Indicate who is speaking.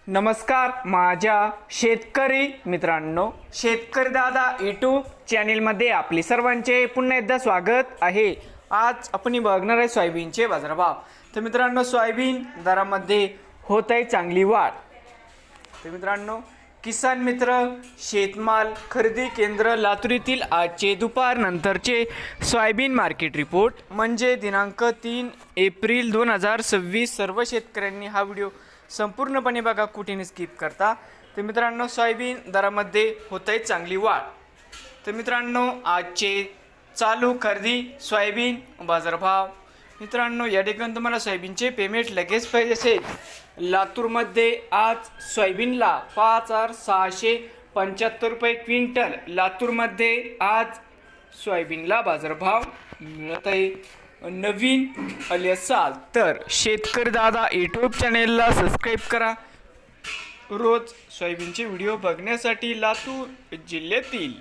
Speaker 1: नमस्कार माझ्या शेतकरी मित्रांनो, शेतकरी दादा यूट्यूब चॅनलमध्ये आपले सर्वांचे पुन्हा एकदा स्वागत आहे। आज आपण बघणार आहे सोयाबीनचे बाजारभाव। तर मित्रांनो, सोयाबीन दरामध्ये होत आहे चांगली वाढ। तर मित्रांनो, किसान मित्र शेतमाल खरेदी केंद्र लातूर येथील आजचे दुपार नंतरचे सोयाबीन मार्केट रिपोर्ट म्हणजे दिनांक 3 एप्रिल 2026। सर्व शेतकऱ्यांनी हा व्हिडिओ संपूर्णपणे बघा, कुठेही स्किप करता। तर मित्रांनो, सोयाबीन दरामध्ये होत आहे चांगली वाढ। तर मित्रांनो, आजचे चालू खरेदी सोयाबीन बाजारभाव। मित्रांनो, या ठिकाणी तुम्हाला सोयाबीनचे पेमेंट लगेच पाहिजे असेल, लातूरमध्ये आज सोयाबीनला 5675 रुपये क्विंटल। लातूरमध्ये आज सोयाबीनला बाजारभाव मिळत आहे। नवीन आले असाल तर शेतकरी दादा यूट्यूब चॅनेलला सबस्क्राईब करा, रोज सोयाबीनचे व्हिडिओ बघण्यासाठी। लातूर जिल्ह्यातील